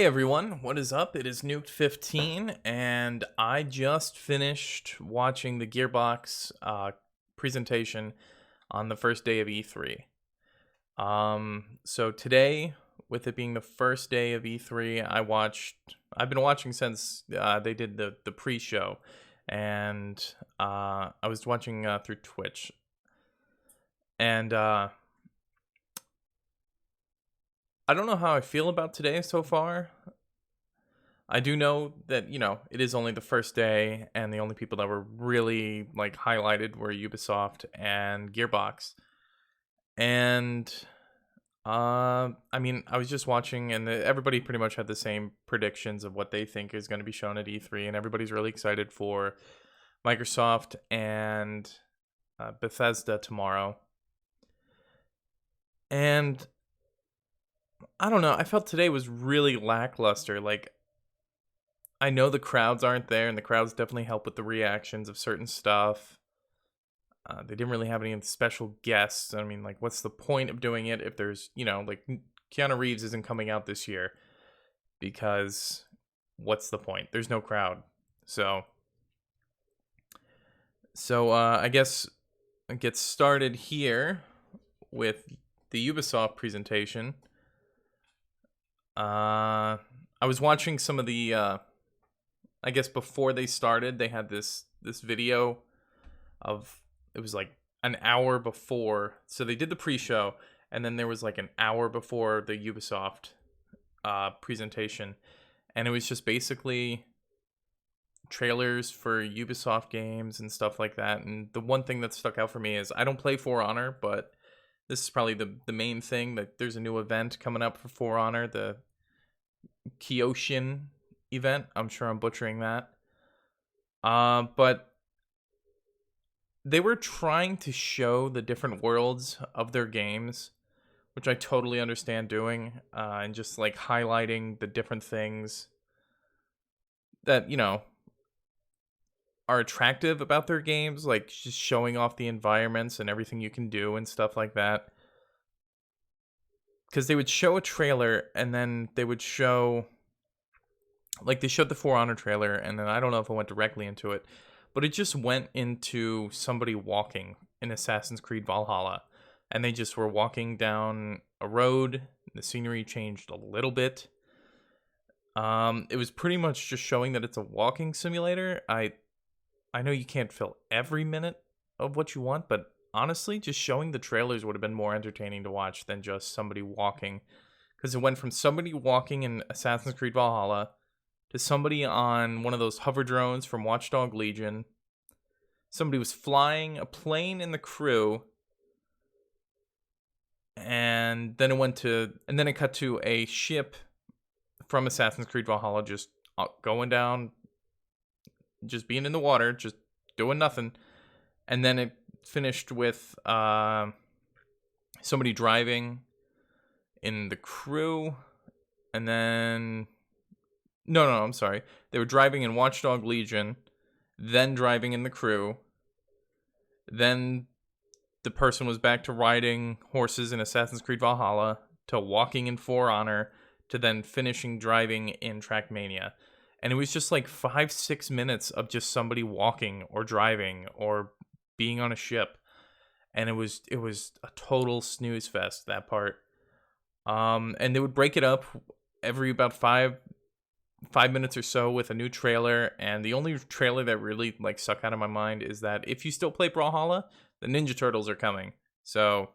Hey everyone, what is up? It is Nuked 15, and I just finished watching the Gearbox presentation on the first day of E3. So today, with it being the first day of E3, I've been watching since they did the pre-show, and I was watching through Twitch, and I don't know how I feel about today so far. I do know that, it is only the first day, and the only people that were really like highlighted were Ubisoft and Gearbox. And I mean, I was just watching, and everybody pretty much had the same predictions of what they think is going to be shown at E3, and everybody's really excited for Microsoft and Bethesda tomorrow. And I don't know, I felt today was really lackluster. Like, I know the crowds aren't there, and the crowds definitely help with the reactions of certain stuff. They didn't really have any special guests. I mean, like, what's the point of doing it if there's, like, Keanu Reeves isn't coming out this year? Because what's the point? There's no crowd. So I guess it gets started here with the Ubisoft presentation. I was watching some of the I guess before they started, they had this video of, it was like an hour before. So they did the pre-show, and then there was like an hour before the Ubisoft presentation, and it was just basically trailers for Ubisoft games and stuff like that. And the one thing that stuck out for me is, I don't play For Honor, but this is probably the main thing, that there's a new event coming up for For Honor, the Kyoshin event. I'm sure I'm butchering that. But they were trying to show the different worlds of their games, which I totally understand doing, and just like highlighting the different things that, are attractive about their games, like just showing off the environments and everything you can do and stuff like that. Because they would show a trailer, and then they would show, like, they showed the For Honor trailer, and then I don't know if it went directly into it, but it just went into somebody walking in Assassin's Creed Valhalla, and they just were walking down a road. The scenery changed a little bit. It was pretty much just showing that it's a walking simulator. I know you can't fill every minute of what you want, but honestly, just showing the trailers would have been more entertaining to watch than just somebody walking, because it went from somebody walking in Assassin's Creed Valhalla to somebody on one of those hover drones from Watchdog Legion. Somebody was flying a plane in the crew, and then it cut to a ship from Assassin's Creed Valhalla just going down, just being in the water, just doing nothing. And then it finished with somebody driving in the crew, and then no, I'm sorry. They were driving in Watchdog Legion, then driving in the crew. Then the person was back to riding horses in Assassin's Creed Valhalla, to walking in For Honor, to then finishing driving in Trackmania. And it was just like 5-6 minutes of just somebody walking or driving or being on a ship. And it was a total snooze fest, that part. And they would break it up every about 5 minutes or so with a new trailer. And the only trailer that really like stuck out of my mind is that if you still play Brawlhalla, the Ninja Turtles are coming. So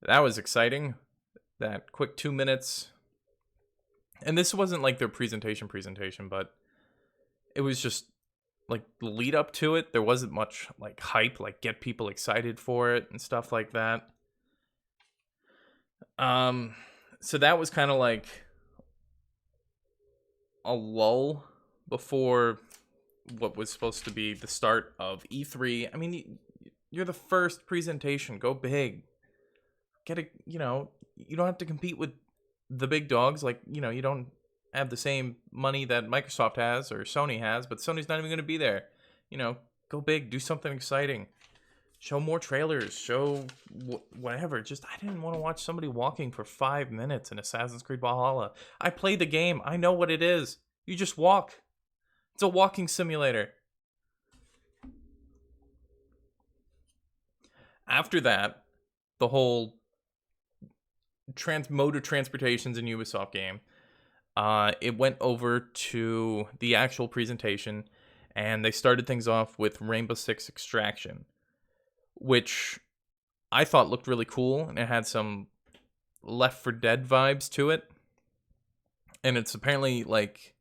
that was exciting. That quick 2 minutes. And this wasn't like their presentation, but it was just like the lead up to it. There wasn't much like hype, like get people excited for it and stuff like that. So that was kind of like a lull before what was supposed to be the start of E3. I mean, you're the first presentation. Go big. Get it, you don't have to compete with the big dogs. Like, you don't have the same money that Microsoft has or Sony has, but Sony's not even going to be there. Go big, do something exciting. Show more trailers. Show whatever. Just I didn't want to watch somebody walking for 5 minutes in Assassin's Creed Valhalla. I played the game. I know what it is. You just walk. It's a walking simulator. After that, the whole mode of transportation's in Ubisoft game. It went over to the actual presentation, and they started things off with Rainbow Six Extraction, which I thought looked really cool, and it had some Left 4 Dead vibes to it. And it's apparently like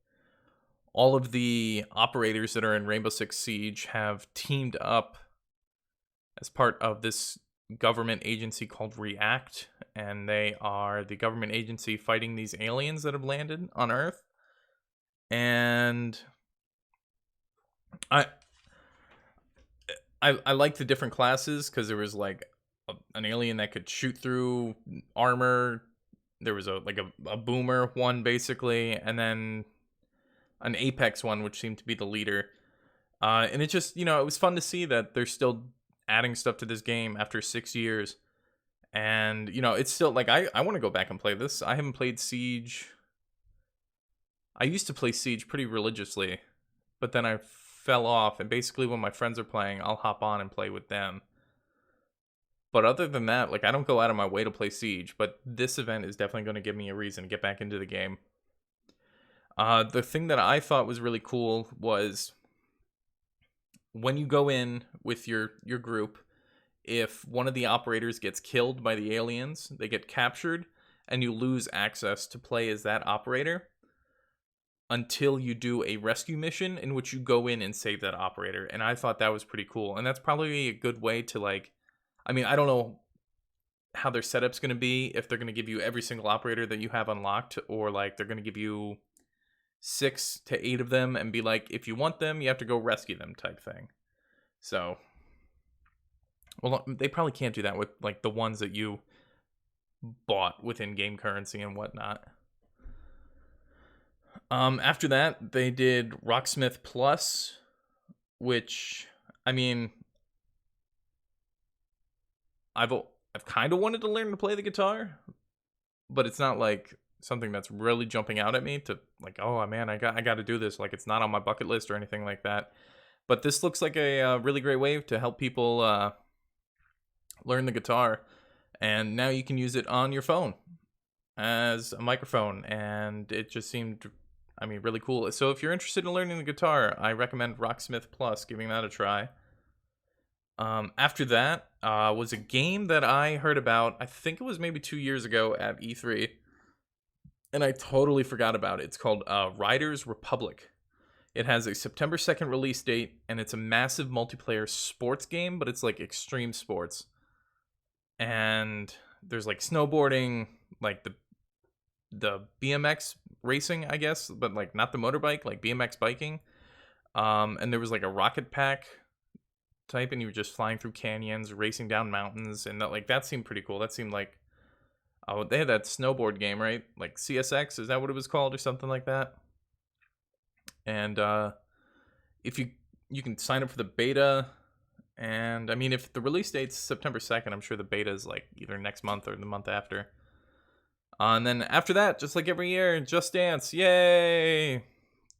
all of the operators that are in Rainbow Six Siege have teamed up as part of this government agency called React, and they are the government agency fighting these aliens that have landed on Earth. And I like the different classes because there was like an alien that could shoot through armor. There was a boomer one basically, and then an Apex one which seemed to be the leader. And it just, it was fun to see that they're still adding stuff to this game after 6 years. And, it's still like I want to go back and play this. I haven't played Siege. I used to play Siege pretty religiously, but then I fell off, and basically when my friends are playing, I'll hop on and play with them. But other than that, like I don't go out of my way to play Siege, but this event is definitely going to give me a reason to get back into the game. The thing that I thought was really cool was when you go in with your group, if one of the operators gets killed by the aliens, they get captured, and you lose access to play as that operator until you do a rescue mission in which you go in and save that operator. And I thought that was pretty cool. And that's probably a good way to I don't know how their setup's going to be, if they're going to give you every single operator that you have unlocked, or like they're going to give you 6 to 8 of them and be like, if you want them, you have to go rescue them type thing. So, well, they probably can't do that with like the ones that you bought with in-game currency and whatnot. After that, they did Rocksmith Plus, which, I've kind of wanted to learn to play the guitar, but it's not like something that's really jumping out at me to like, oh man, I got to do this. Like it's not on my bucket list or anything like that. But this looks like a really great way to help people learn the guitar, and now you can use it on your phone as a microphone, and it just seemed, really cool. So if you're interested in learning the guitar, I recommend Rocksmith Plus, giving that a try. After that was a game that I heard about, I think it was maybe 2 years ago at E3, and I totally forgot about it. It's called Riders Republic. It has a September 2nd release date, and it's a massive multiplayer sports game, but it's like extreme sports. And there's like snowboarding, like the BMX racing, I guess, but like not the motorbike, like BMX biking. And there was like a rocket pack type, and you were just flying through canyons, racing down mountains, and that seemed pretty cool. That seemed like, oh, they had that snowboard game, right? Like CSX, is that what it was called, or something like that? And if you can sign up for the beta, and if the release date's September 2nd, I'm sure the beta is like either next month or the month after. And then after that, just like every year, Just Dance, yay!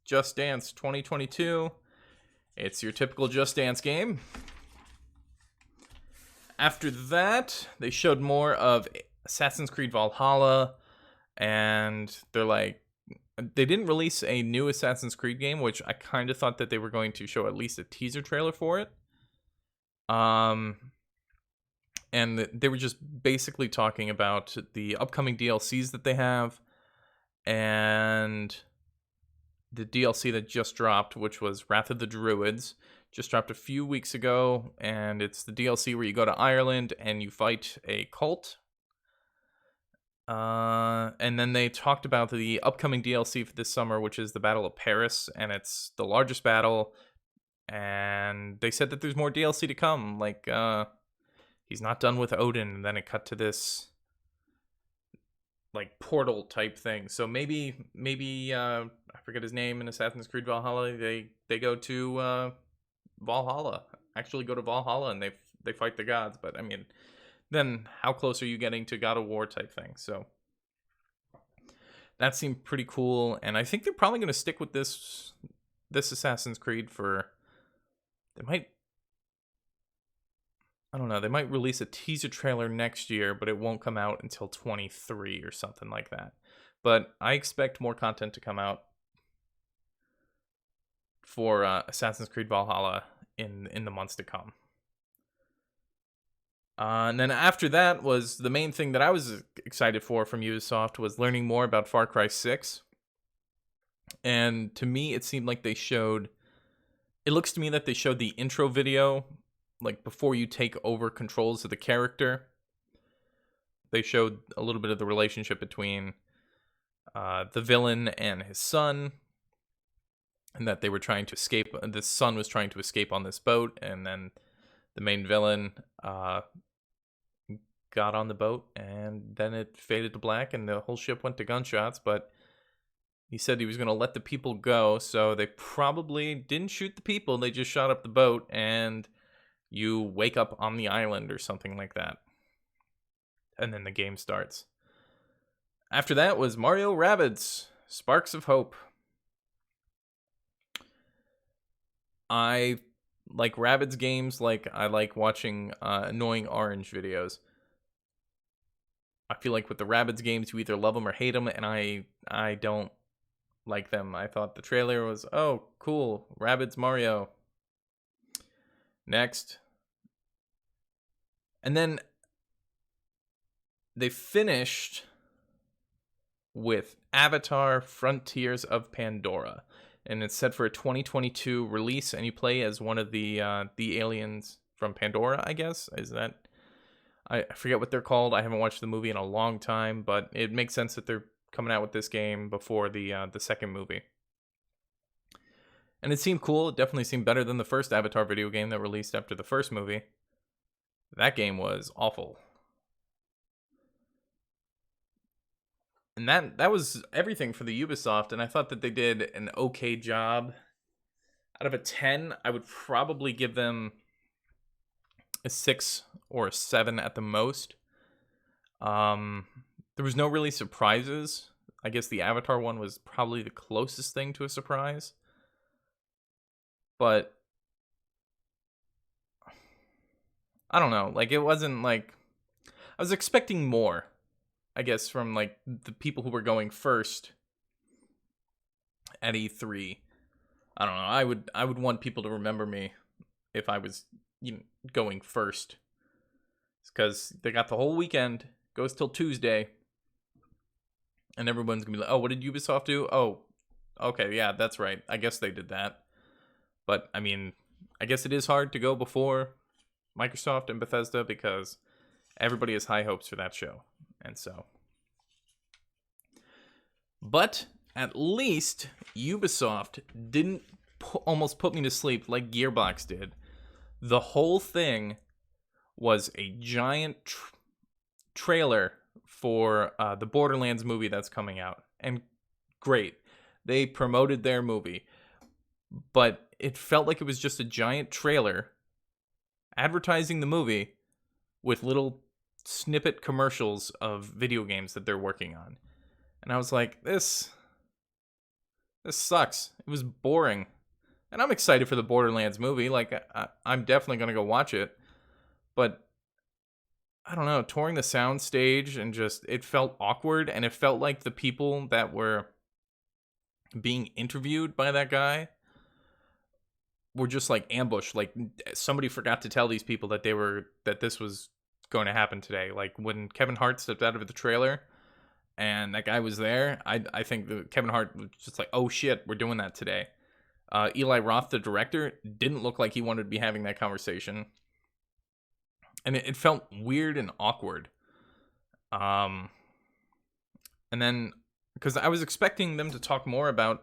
Just Dance 2022. It's your typical Just Dance game. After that, they showed more of Assassin's Creed Valhalla, and they didn't release a new Assassin's Creed game, which I kind of thought that they were going to show at least a teaser trailer for it. And they were just basically talking about the upcoming DLCs that they have, and the DLC that just dropped, which was Wrath of the Druids, just dropped a few weeks ago, and it's the DLC where you go to Ireland and you fight a cult. And then they talked about the upcoming DLC for this summer, which is the Battle of Paris, and it's the largest battle. And they said that there's more DLC to come. Like, he's not done with Odin, and then it cut to this like portal type thing. So maybe I forget his name in Assassin's Creed Valhalla. They go to Valhalla. Actually, go to Valhalla, and they they fight the gods. But I mean, then how close are you getting to God of War type thing? So that seemed pretty cool, and I think they're probably going to stick with this Assassin's Creed for. They might. I don't know. They might release a teaser trailer next year, but it won't come out until 23 or something like that. But I expect more content to come out for Assassin's Creed Valhalla in the months to come. And then after that was the main thing that I was excited for from Ubisoft was learning more about Far Cry 6. And to me, it seemed like they showed... It looks to me that they showed the intro video, like before you take over controls of the character. They showed a little bit of the relationship between the villain and his son. And that they were trying to escape. The son was trying to escape on this boat. And then the main villain... got on the boat, and then it faded to black, and the whole ship went to gunshots, but he said he was going to let the people go, so they probably didn't shoot the people, they just shot up the boat, and you wake up on the island or something like that. And then the game starts. After that was Mario Rabbids Sparks of Hope. I like Rabbids games like I like watching Annoying Orange videos. I feel like with the Rabbids games, you either love them or hate them, and I don't like them. I thought the trailer was, oh, cool, Rabbids Mario. Next. And then they finished with Avatar Frontiers of Pandora. And it's set for a 2022 release, and you play as one of the aliens from Pandora, I guess. Is that... I forget what they're called. I haven't watched the movie in a long time, but it makes sense that they're coming out with this game before the second movie. And it seemed cool. It definitely seemed better than the first Avatar video game that released after the first movie. That game was awful. And that was everything for the Ubisoft, and I thought that they did an okay job. Out of a 10, I would probably give them a 6 or a 7 at the most. There was no really surprises. I guess the Avatar one was probably the closest thing to a surprise. But I don't know. Like, it wasn't like... I was expecting more, I guess, from like the people who were going first at E3. I don't know. I would want people to remember me if I was going first. It's because they got the whole weekend, goes till Tuesday, and everyone's gonna be like, oh, what did Ubisoft do? Oh, okay, yeah, that's right. I guess they did that. But I mean, I guess it is hard to go before Microsoft and Bethesda because everybody has high hopes for that show. And so, but at least Ubisoft didn't almost put me to sleep like Gearbox did. The whole thing was a giant trailer for the Borderlands movie that's coming out. And great. They promoted their movie. But it felt like it was just a giant trailer advertising the movie with little snippet commercials of video games that they're working on. And I was like, this sucks. It was boring. And I'm excited for the Borderlands movie. Like, I'm definitely going to go watch it. But, I don't know, touring the sound stage and just, it felt awkward. And it felt like the people that were being interviewed by that guy were just like ambushed. Like, somebody forgot to tell these people that this was going to happen today. Like, when Kevin Hart stepped out of the trailer and that guy was there, I think that Kevin Hart was just like, oh shit, we're doing that today. Eli Roth, the director, didn't look like he wanted to be having that conversation. And it felt weird and awkward. And then, because I was expecting them to talk more about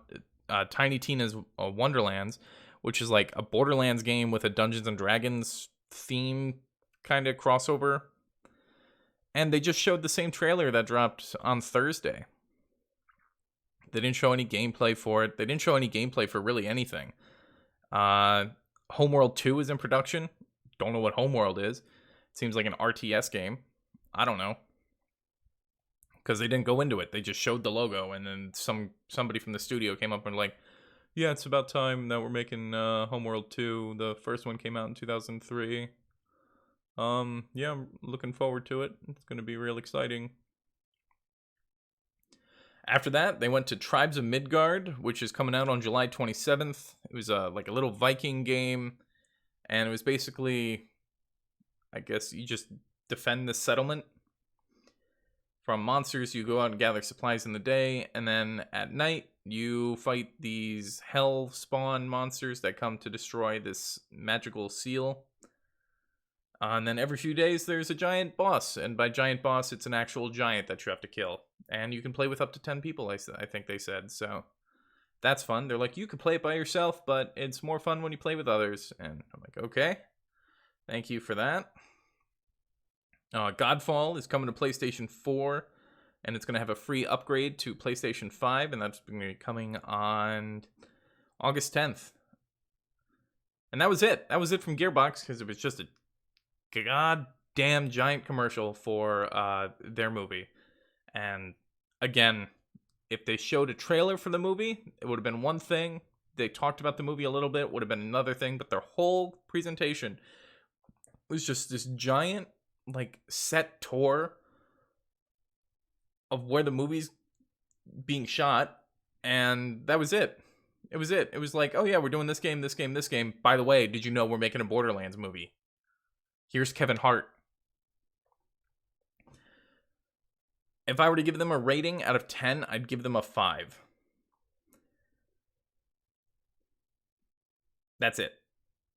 Tiny Tina's Wonderlands, which is like a Borderlands game with a Dungeons and Dragons theme kind of crossover. And they just showed the same trailer that dropped on Thursday. They didn't show any gameplay for it. They didn't show any gameplay for really anything. Homeworld 2 is in production. don't know what Homeworld is. It seems like an RTS game. I don't know. Because they didn't go into it. They just showed the logo, and then somebody from the studio came up and like, yeah, it's about time that we're making Homeworld 2. The first one came out in 2003. Yeah, I'm looking forward to it. It's going to be real exciting. After that, they went to Tribes of Midgard, which is coming out on July 27th. It was like a little Viking game, and it was basically, I guess, you just defend the settlement from monsters. You go out and gather supplies in the day, and then at night, you fight these hell spawn monsters that come to destroy this magical seal. And then every few days, there's a giant boss, and by giant boss, it's an actual giant that you have to kill. And you can play with up to 10 people, I think they said, so that's fun. They're like, you can play it by yourself, but it's more fun when you play with others. And I'm like, okay, thank you for that. Godfall is coming to PlayStation 4, and it's going to have a free upgrade to PlayStation 5, and that's going to be coming on August 10th. And that was it. That was it from Gearbox, because it was just a goddamn giant commercial for their movie. And again, if they showed a trailer for the movie, it would have been one thing. They talked about the movie a little bit, would have been another thing, but their whole presentation was just this giant, like, set tour of where the movie's being shot, and that was it. It was it. It was like, oh yeah, we're doing this game, this game, this game. By the way, did you know we're making a Borderlands movie? Here's Kevin Hart. If I were to give them a rating out of 10, I'd give them a 5. That's it.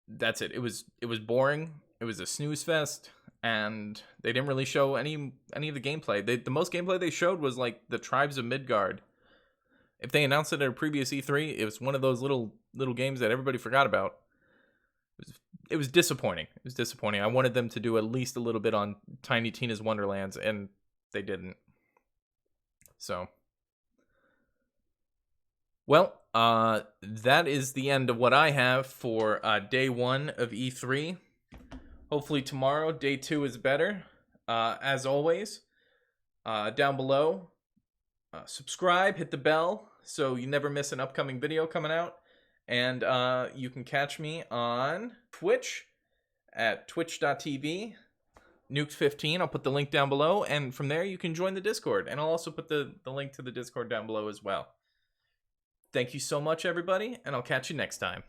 That's it. It was boring. It was a snooze fest, and they didn't really show any of the gameplay. The most gameplay they showed was like the Tribes of Midgard. If they announced it at a previous E3, it was one of those little games that everybody forgot about. It was disappointing. It was disappointing. I wanted them to do at least a little bit on Tiny Tina's Wonderlands, and they didn't. So, well, that is the end of what I have for day 1 of E3. Hopefully tomorrow, day 2 is better. As always, down below, subscribe, hit the bell, so you never miss an upcoming video coming out. And you can catch me on Twitch at twitch.tv. Nuked15, I'll put the link down below, and from there you can join the Discord, and I'll also put the link to the Discord down below as well. Thank you so much, everybody, and I'll catch you next time.